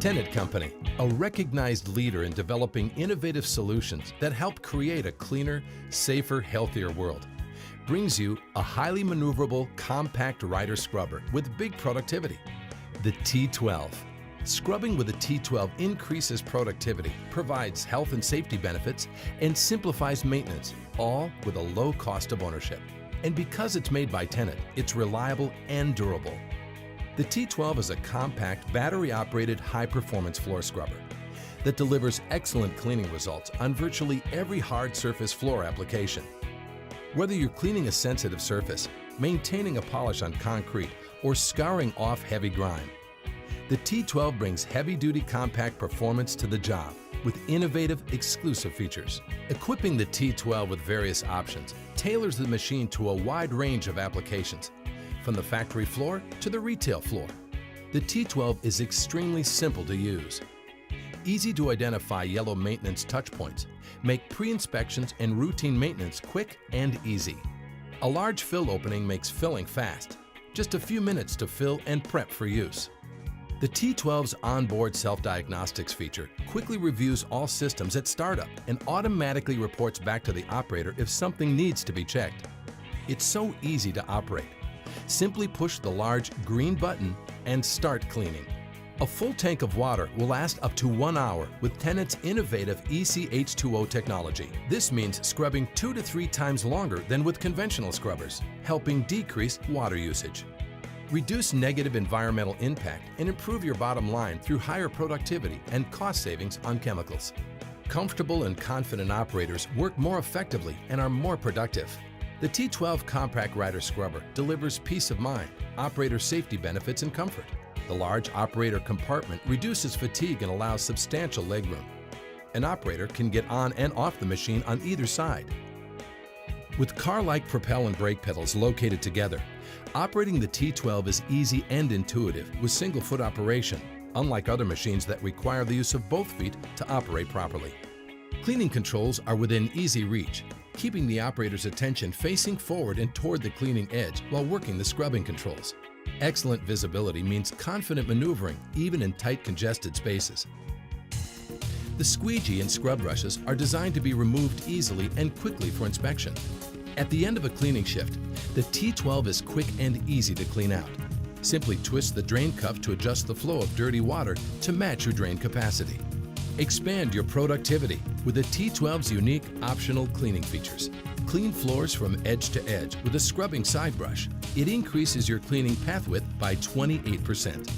Tennant Company, a recognized leader in developing innovative solutions that help create a cleaner, safer, healthier world, brings you a highly maneuverable, compact rider scrubber with big productivity. The T12. Scrubbing with the T12 increases productivity, provides health and safety benefits, and simplifies maintenance, all with a low cost of ownership. And because it's made by Tennant, it's reliable and durable. The T12 is a compact, battery-operated, high-performance floor scrubber that delivers excellent cleaning results on virtually every hard surface floor application. Whether you're cleaning a sensitive surface, maintaining a polish on concrete, or scouring off heavy grime, the T12 brings heavy-duty compact performance to the job with innovative, exclusive features. Equipping the T12 with various options tailors the machine to a wide range of applications, from the factory floor to the retail floor. The T12 is extremely simple to use. Easy to identify yellow maintenance touch points make pre-inspections and routine maintenance quick and easy. A large fill opening makes filling fast, just a few minutes to fill and prep for use. The T12's onboard self-diagnostics feature quickly reviews all systems at startup and automatically reports back to the operator if something needs to be checked. It's so easy to operate. Simply push the large green button and start cleaning. A full tank of water will last up to 1 hour with Tennant's innovative ECH2O technology. This means scrubbing 2 to 3 times longer than with conventional scrubbers, helping decrease water usage. Reduce negative environmental impact and improve your bottom line through higher productivity and cost savings on chemicals. Comfortable and confident operators work more effectively and are more productive. The T12 Compact Rider Scrubber delivers peace of mind, operator safety benefits, and comfort. The large operator compartment reduces fatigue and allows substantial legroom. An operator can get on and off the machine on either side. With car-like propel and brake pedals located together, operating the T12 is easy and intuitive with single-foot operation, unlike other machines that require the use of both feet to operate properly. Cleaning controls are within easy reach, keeping the operator's attention facing forward and toward the cleaning edge while working the scrubbing controls. Excellent visibility means confident maneuvering even in tight, congested spaces. The squeegee and scrub brushes are designed to be removed easily and quickly for inspection. At the end of a cleaning shift, the T12 is quick and easy to clean out. Simply twist the drain cuff to adjust the flow of dirty water to match your drain capacity. Expand your productivity with the T12's unique optional cleaning features. Clean floors from edge to edge with a scrubbing side brush. It increases your cleaning path width by 28%.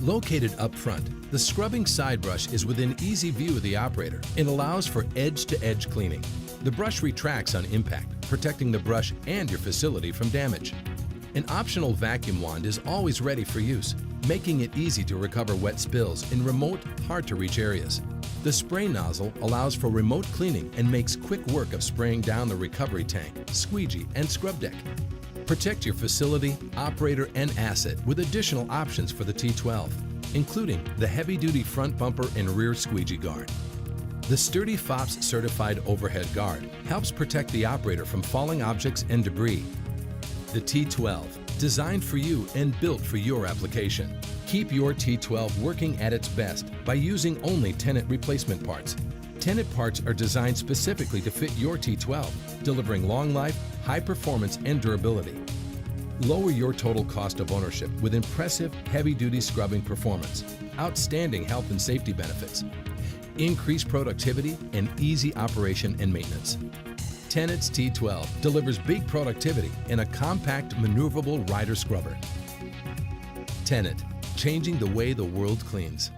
Located up front, the scrubbing side brush is within easy view of the operator and allows for edge-to-edge cleaning. The brush retracts on impact, protecting the brush and your facility from damage. An optional vacuum wand is always ready for use, making it easy to recover wet spills in remote, hard-to-reach areas. The spray nozzle allows for remote cleaning and makes quick work of spraying down the recovery tank, squeegee, and scrub deck. Protect your facility, operator, and asset with additional options for the T12, including the heavy-duty front bumper and rear squeegee guard. The sturdy FOPS certified overhead guard helps protect the operator from falling objects and debris. The T12, designed for you and built for your application. Keep your T12 working at its best by using only Tennant replacement parts. Tennant parts are designed specifically to fit your T12, delivering long life, high performance, and durability. Lower your total cost of ownership with impressive heavy-duty scrubbing performance, outstanding health and safety benefits, increased productivity, and easy operation and maintenance. Tennant's T12 delivers big productivity in a compact, maneuverable rider scrubber. Tennant, changing the way the world cleans.